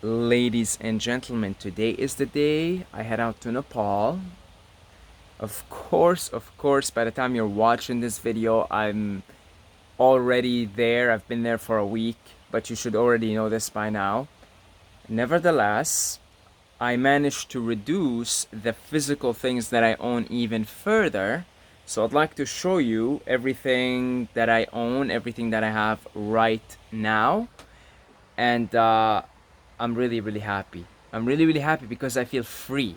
Ladies and gentlemen, today is the day I head out to Nepal. Of course, by the time you're watching this video, I'm already there. I've been there for a week, but you should already know this by now. Nevertheless, I managed to reduce the physical things that I own even further. So I'd like to show you everything that I own, everything that I have right now. And I'm really, really happy. I'm really, really happy because I feel free.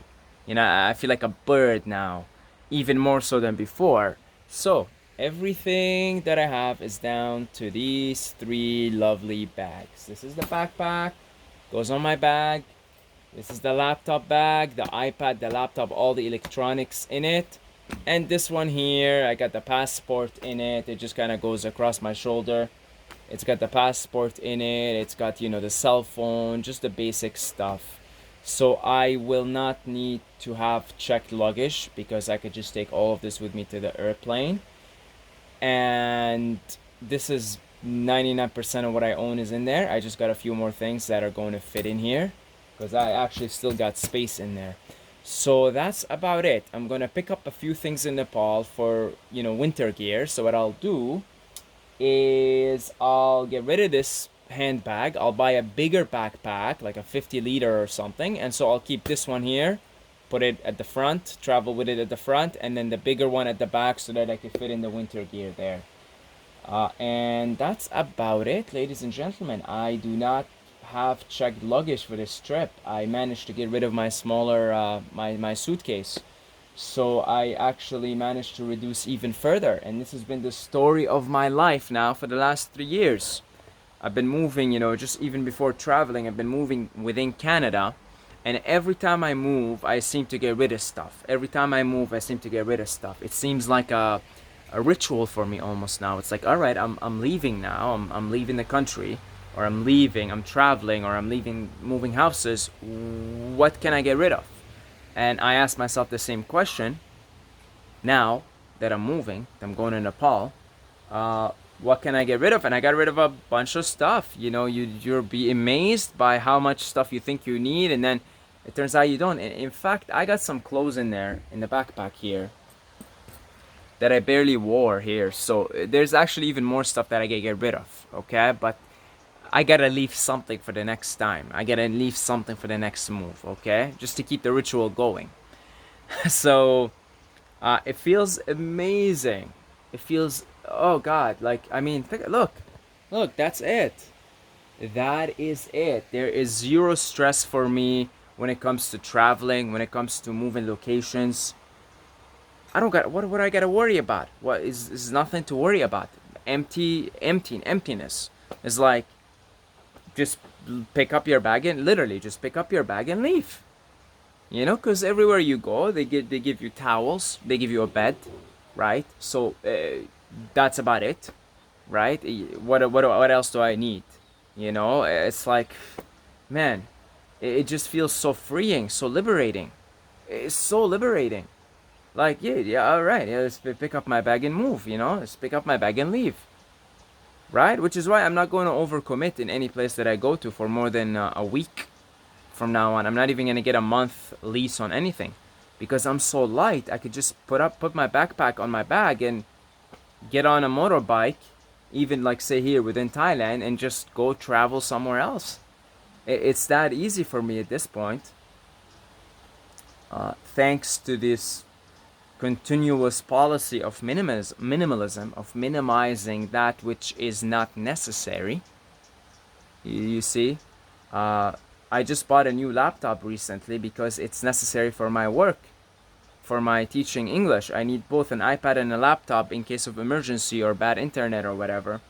I feel like a bird now, even more so than before. So, everything that I have is down to these three lovely bags. This is the backpack, goes on my bag. This is the laptop bag, the iPad, the laptop, all the electronics in it. And this one here, I got the passport in it. It just kind of goes across my shoulder. It's got the passport in it. It's got, the cell phone, just the basic stuff. So I will not need to have checked luggage because I could just take all of this with me to the airplane. And this is 99% of what I own is in there. I just got a few more things that are going to fit in here because I actually still got space in there. So that's about it. I'm going to pick up a few things in Nepal for, winter gear. So what I'll do is I'll get rid of this handbag. I'll buy a bigger backpack, like a 50-liter or something. And so I'll keep this one here, put it at the front, travel with it at the front, and then the bigger one at the back so that I can fit in the winter gear there. And that's about it, ladies and gentlemen. I do not have checked luggage for this trip. I managed to get rid of my smaller, my suitcase. So I actually managed to reduce even further. And this has been the story of my life now for the last 3 years. I've been moving, just even before traveling, I've been moving within Canada. And every time I move, I seem to get rid of stuff. Every time I move, I seem to get rid of stuff. It seems like a ritual for me almost now. It's like, all right, I'm leaving now. I'm leaving the country, or I'm traveling, or I'm leaving, moving houses. What can I get rid of? And I asked myself the same question. Now that I'm moving, I'm going to Nepal. What can I get rid of? And I got rid of a bunch of stuff. You'll be amazed by how much stuff you think you need, and then it turns out you don't. In fact, I got some clothes in there in the backpack here that I barely wore here. So there's actually even more stuff that I can get rid of. Okay, but I gotta leave something for the next time. I gotta leave something for the next move, okay? Just to keep the ritual going. So, it feels amazing. It feels, oh God, look, that's it. That is it. There is zero stress for me when it comes to traveling, when it comes to moving locations. I don't got, what I gotta worry about? What is nothing to worry about. Emptiness. It's like, just pick up your bag and literally just pick up your bag and leave. Because everywhere you go, they give you towels, they give you a bed, right? So that's about it, right? What else do I need? It's like, man, it just feels so freeing, so liberating. It's so liberating. Like, yeah, all right, yeah, let's pick up my bag and move. Let's pick up my bag and leave. Right? Which is why I'm not going to overcommit in any place that I go to for more than a week from now on. I'm not even going to get a month lease on anything because I'm so light. I could just put my backpack on my bag and get on a motorbike, even like say here within Thailand, and just go travel somewhere else. It's that easy for me at this point. Thanks to this continuous policy of minimalism, of minimizing that which is not necessary. You see, I just bought a new laptop recently because it's necessary for my work, for my teaching English. I need both an iPad and a laptop in case of emergency or bad internet or whatever,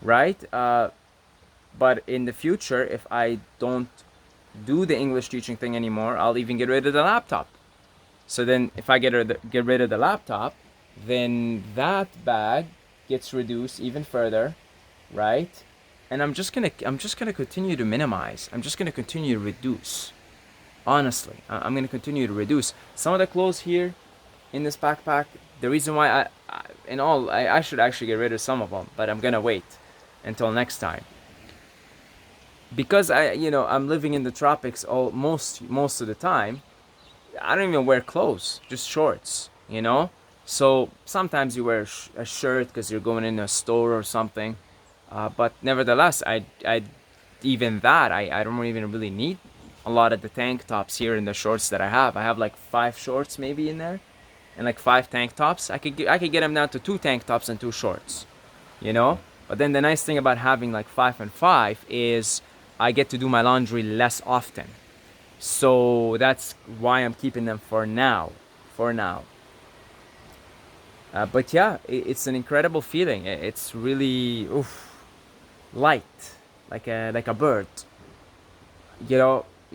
right? But in the future, if I don't do the English teaching thing anymore, I'll even get rid of the laptop. So then if I get rid of the laptop, then that bag gets reduced even further, right? And I'm just gonna continue to minimize. I'm just gonna continue to reduce. Honestly, I'm gonna continue to reduce. Some of the clothes here in this backpack, the reason why I should actually get rid of some of them, but I'm gonna wait until next time. because I'm living in the tropics most of the time. I don't even wear clothes, just shorts. So sometimes you wear a shirt because you're going in a store or something. But nevertheless, I even that I don't even really need a lot of the tank tops here in the shorts that I have. I have like 5 shorts maybe in there, and like 5 tank tops. I could get them down to 2 tank tops and 2 shorts. But then the nice thing about having like 5 and 5 is I get to do my laundry less often. So that's why I'm keeping them for now. For now. But yeah, it's an incredible feeling. It's really light, like a bird.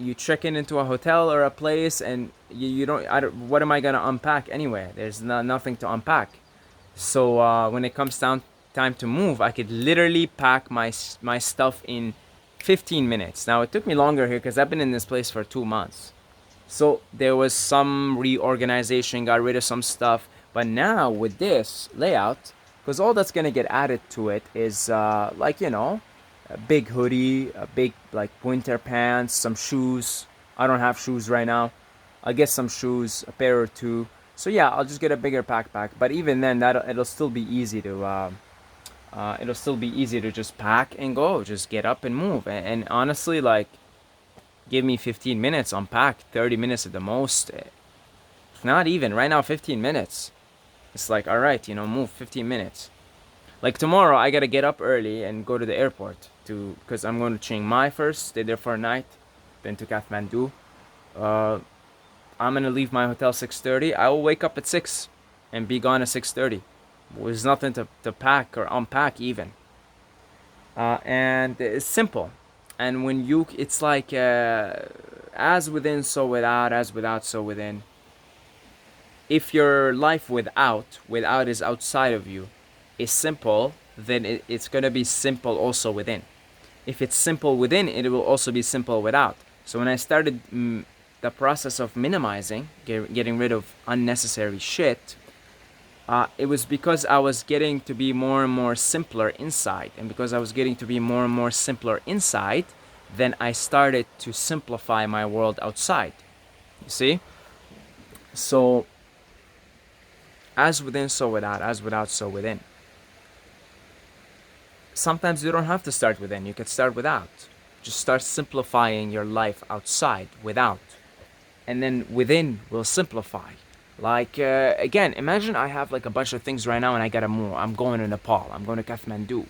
You check into a hotel or a place, and you don't. What am I gonna unpack anyway? There's nothing to unpack. So when it comes down time to move, I could literally pack my stuff in 15 minutes. Now it took me longer here because I've been in this place for 2 months. So there was some reorganization, got rid of some stuff. But now with this layout, because all that's gonna get added to it is a big hoodie, a big like winter pants, some shoes. I don't have shoes right now. I'll get some shoes, a pair or two. So yeah, I'll just get a bigger backpack. But even then, that it'll still be easy to just pack and go, just get up and move. And honestly, like, give me 15 minutes, unpack 30 minutes at the most. Not even right now, 15 minutes. It's like, all right, move 15 minutes. Like tomorrow, I gotta get up early and go to the airport because I'm going to Chiang Mai first, stay there for a night, then to Kathmandu. Uh, I'm gonna leave my hotel 6:30. I will wake up at 6 and be gone at 6:30. There's nothing to pack or unpack even. And it's simple. And it's like as within, so without, as without, so within. If your life without is outside of you, is simple, then it's gonna be simple also within. If it's simple within, it will also be simple without. So when I started the process of minimizing, getting rid of unnecessary shit, it was because I was getting to be more and more simpler inside. And because I was getting to be more and more simpler inside, then I started to simplify my world outside. You see? So, as within, so without, as without, so within. Sometimes you don't have to start within, you could start without. Just start simplifying your life outside, without. And then within will simplify. Like, again, imagine I have like a bunch of things right now and I gotta move. I'm going to Nepal, I'm going to Kathmandu,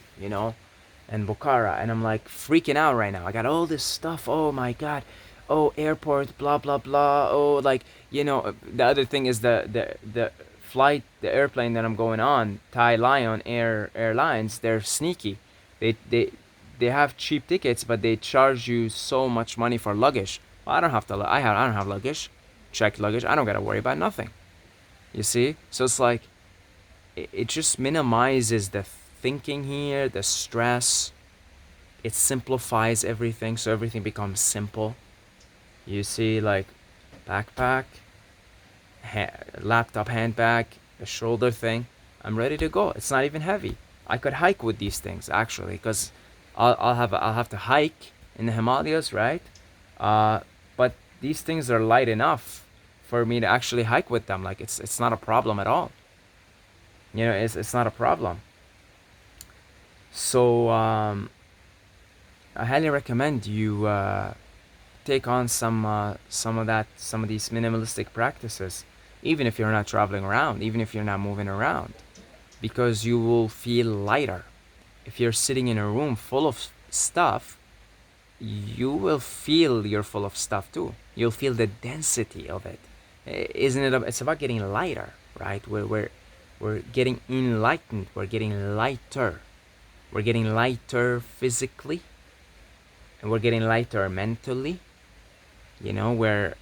and Bukhara, and I'm like freaking out right now. I got all this stuff, oh my god. Oh, airport, blah, blah, blah. Oh, like, the other thing is the flight, the airplane that I'm going on, Thai Lion Airlines, they're sneaky. They have cheap tickets, but they charge you so much money for luggage. Well, I don't have luggage, checked luggage. I don't gotta worry about nothing. You see? So it's like, it just minimizes the thinking here, the stress. It simplifies everything, so everything becomes simple. You see, like, backpack, laptop handbag, a shoulder thing. I'm ready to go. It's not even heavy. I could hike with these things actually, because I'll have to hike in the Himalayas, right? But these things are light enough for me to actually hike with them. Like, it's not a problem at all. It's not a problem. So I highly recommend you take on some of these minimalistic practices, even if you're not traveling around, even if you're not moving around, because you will feel lighter. If you're sitting in a room full of stuff, you will feel you're full of stuff too. You'll feel the density of it. Isn't it? It's about getting lighter, right? We're getting enlightened. We're getting lighter. We're getting lighter physically, and we're getting lighter mentally. We're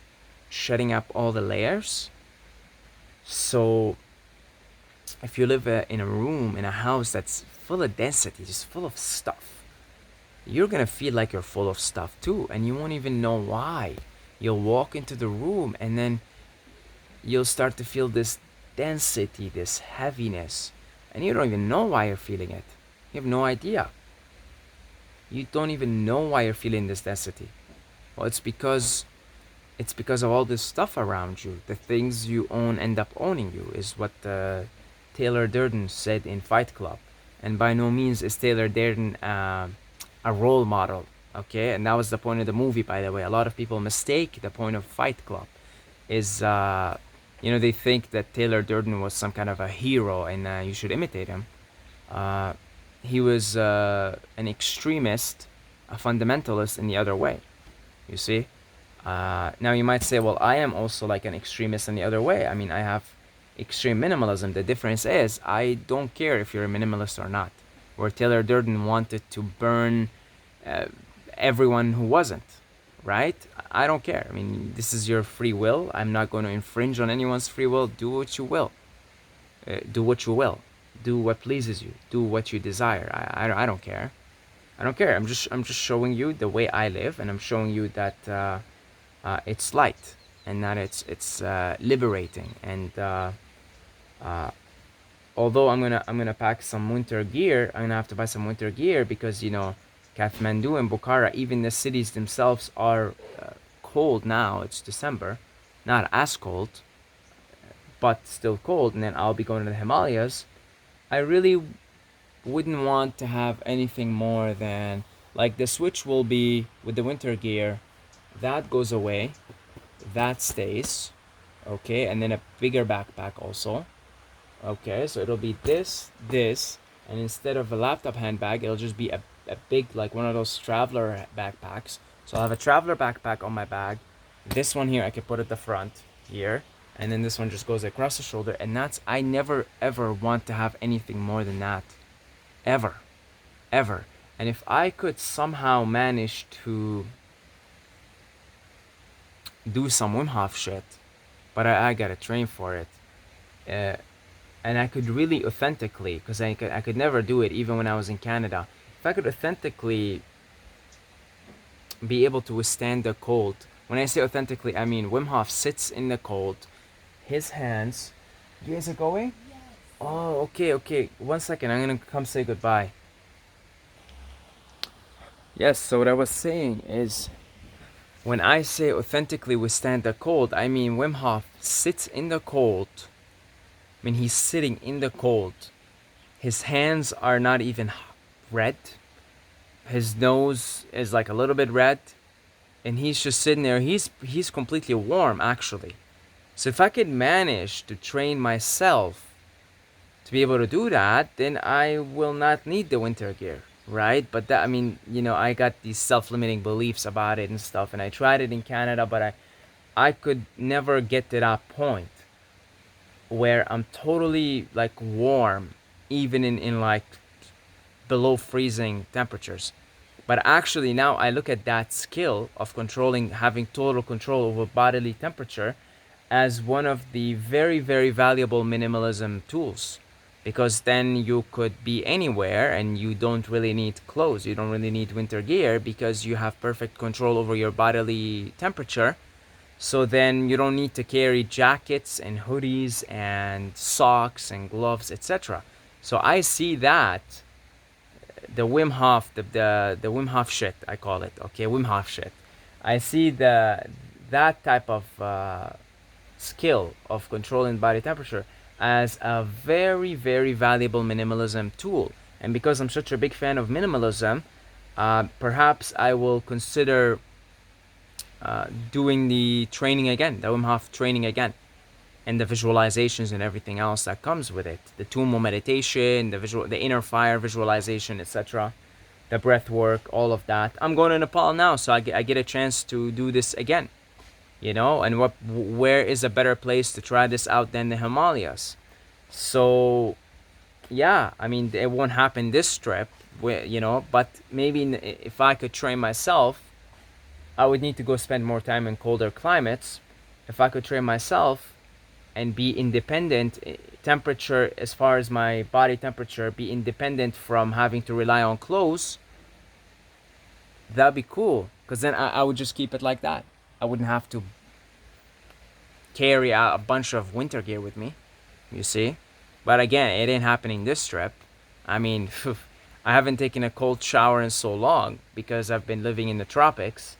shutting up all the layers. So if you live in a room, in a house that's full of density, just full of stuff, you're gonna feel like you're full of stuff too, and you won't even know why. You'll walk into the room and then you'll start to feel this density, this heaviness, and you don't even know why you're feeling it. You have no idea. You don't even know why you're feeling this density. Well, it's because of all this stuff around you. The things you own end up owning you, is what Taylor Durden said in Fight Club. And by no means is Taylor Durden a role model, okay? And that was the point of the movie, by the way. A lot of people mistake the point of Fight Club. Is, they think that Taylor Durden was some kind of a hero and you should imitate him. Uh, he was an extremist, a fundamentalist in the other way, you see? Now you might say, well, I am also like an extremist in the other way. I mean, I have extreme minimalism. The difference is I don't care if you're a minimalist or not. Where Taylor Durden wanted to burn uh, everyone who wasn't, right? I don't care. I mean, this is your free will. I'm not going to infringe on anyone's free will. Do what you will. Do what you will. Do what pleases you. Do what you desire. I don't care. I don't care. I'm just showing you the way I live, and I'm showing you that it's light, and that it's liberating. And although I'm gonna pack some winter gear, I'm gonna have to buy some winter gear because Kathmandu and Bukhara, even the cities themselves, are cold now. It's December, not as cold, but still cold. And then I'll be going to the Himalayas. I really wouldn't want to have anything more than, like, the switch will be with the winter gear. That goes away. That stays. Okay, and then a bigger backpack also. Okay, so it'll be this, and instead of a laptop handbag, it'll just be a big, like one of those traveler backpacks. So I'll have a traveler backpack on my bag. This one here I can put at the front here, and then this one just goes across the shoulder. And I never ever want to have anything more than that. Ever. Ever. And if I could somehow manage to do some Wim Hof shit, but I gotta train for it. And I could really authentically, because I could never do it even when I was in Canada. If I could authentically be able to withstand the cold, when I say authentically, I mean Wim Hof sits in the cold, his hands. You guys are going? Yes. Oh, okay. 1 second, I'm gonna come say goodbye. Yes, so what I was saying is, when I say authentically withstand the cold, I mean Wim Hof sits in the cold. I mean, he's sitting in the cold. His hands are not even red. His nose is like a little bit red. And he's just sitting there. He's completely warm, actually. So if I could manage to train myself to be able to do that, then I will not need the winter gear, right? But that, I mean, I got these self-limiting beliefs about it and stuff. And I tried it in Canada, but I could never get to that point where I'm totally like warm, even in like below freezing temperatures. But actually now I look at that skill of having total control over bodily temperature as one of the very, very valuable minimalism tools. Because then you could be anywhere and you don't really need clothes. You don't really need winter gear because you have perfect control over your bodily temperature. So then you don't need to carry jackets and hoodies and socks and gloves, etc. So I see that the Wim Hof, the Wim Hof shit, I call it. Okay, Wim Hof shit. I see that type of skill of controlling body temperature as a very, very valuable minimalism tool. And because I'm such a big fan of minimalism, perhaps I will consider doing the training again, the Wim Hof training again, and the visualizations and everything else that comes with it. The Tummo meditation, the inner fire visualization, etc. The breath work, all of that. I'm going to Nepal now, so I get a chance to do this again. And where is a better place to try this out than the Himalayas? So, yeah, I mean, it won't happen this trip, but maybe if I could train myself, I would need to go spend more time in colder climates. If I could train myself and be independent, temperature, as far as my body temperature, be independent from having to rely on clothes, that'd be cool. Because then I would just keep it like that. I wouldn't have to carry out a bunch of winter gear with me, you see. But again, it ain't happening this trip. I mean, I haven't taken a cold shower in so long because I've been living in the tropics.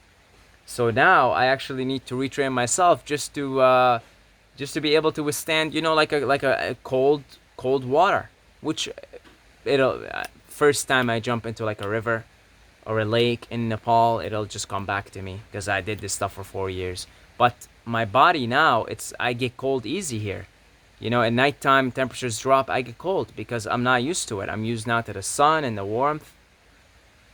So now I actually need to retrain myself just to be able to withstand, a cold water, which it'll first time I jump into like a river or a lake in Nepal, it'll just come back to me because I did this stuff for 4 years. But my body now, I get cold easy here. At nighttime temperatures drop, I get cold because I'm not used to it. I'm used now to the sun and the warmth.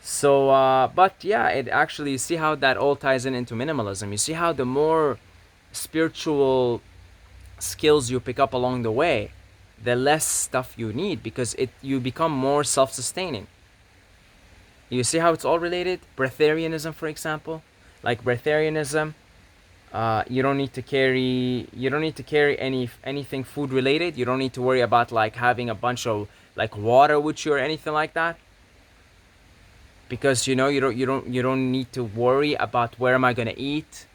So, but yeah, it actually, you see how that all ties into minimalism. You see how the more spiritual skills you pick up along the way, the less stuff you need because you become more self-sustaining. You see how it's all related? Breatharianism, for example, like breatharianism, you don't need to carry anything food related. You don't need to worry about like having a bunch of like water with you or anything like that, because you don't need to worry about where am I gonna eat.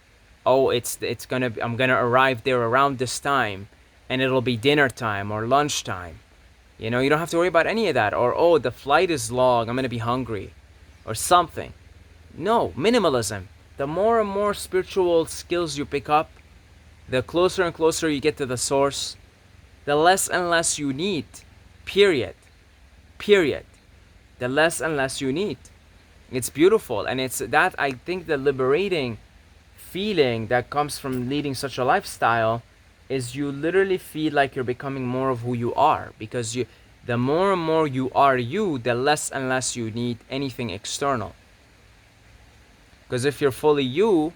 Oh, I'm gonna arrive there around this time, and it'll be dinner time or lunchtime. You don't have to worry about any of that. Or, oh, the flight is long, I'm gonna be hungry, or something. No, minimalism. The more and more spiritual skills you pick up, the closer and closer you get to the source, the less and less you need. Period. Period. The less and less you need. It's beautiful, and it's that, I think, the liberating feeling that comes from leading such a lifestyle is you literally feel like you're becoming more of who you are, because the more and more you are you, the less and less you need anything external. Because if you're fully you,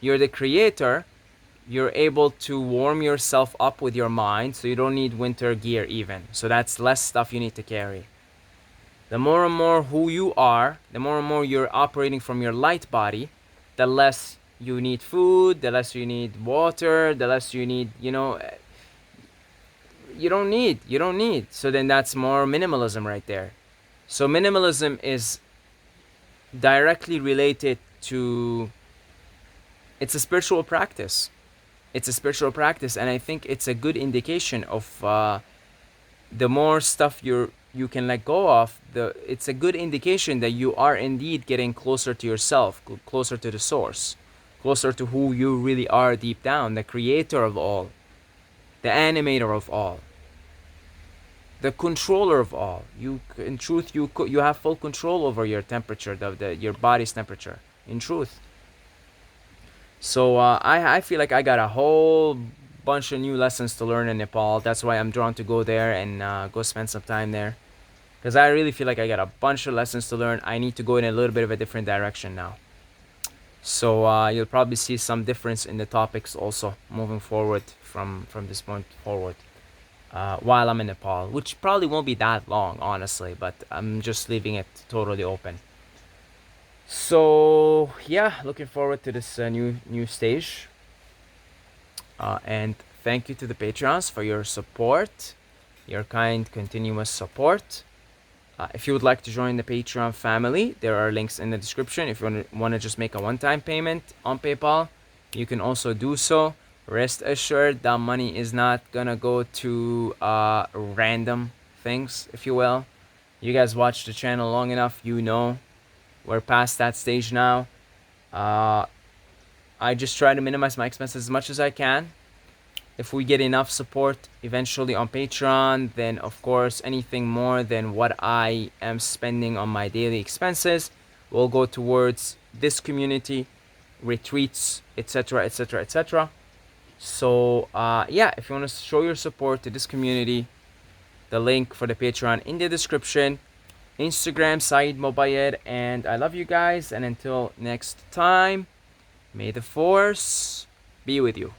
you're the creator, you're able to warm yourself up with your mind, so you don't need winter gear even. So that's less stuff you need to carry. The more and more who you are, the more and more you're operating from your light body, the less you need food, the less you need water, the less you need, you don't need. So then that's more minimalism right there. So minimalism is directly related to, it's a spiritual practice. It's a spiritual practice, and I think it's a good indication of the more stuff you can let go of, it's a good indication that you are indeed getting closer to yourself, closer to the source, closer to who you really are deep down, the creator of all, the animator of all, the controller of all. In truth, you have full control over your temperature, your body's temperature, in truth. So I feel like I got a whole bunch of new lessons to learn in Nepal. That's why I'm drawn to go there and go spend some time there. Because I really feel like I got a bunch of lessons to learn. I need to go in a little bit of a different direction now. So you'll probably see some difference in the topics also moving forward from this point forward. While I'm in Nepal, which probably won't be that long, honestly, but I'm just leaving it totally open. So yeah, looking forward to this new stage. And thank you to the Patreons for your support, your kind, continuous support. If you would like to join the Patreon family, there are links in the description. If you want to just make a one-time payment on PayPal, you can also do so. Rest assured, that money is not gonna go to random things, if you will. You guys watch the channel long enough, we're past that stage now. I just try to minimize my expenses as much as I can. If we get enough support eventually on Patreon, then of course anything more than what I am spending on my daily expenses will go towards this community, retreats, etc, etc, etc. So yeah, if you want to show your support to this community, the link for the Patreon in the description. Instagram, Saeed Mobayed, and I love you guys, and until next time, may the force be with you.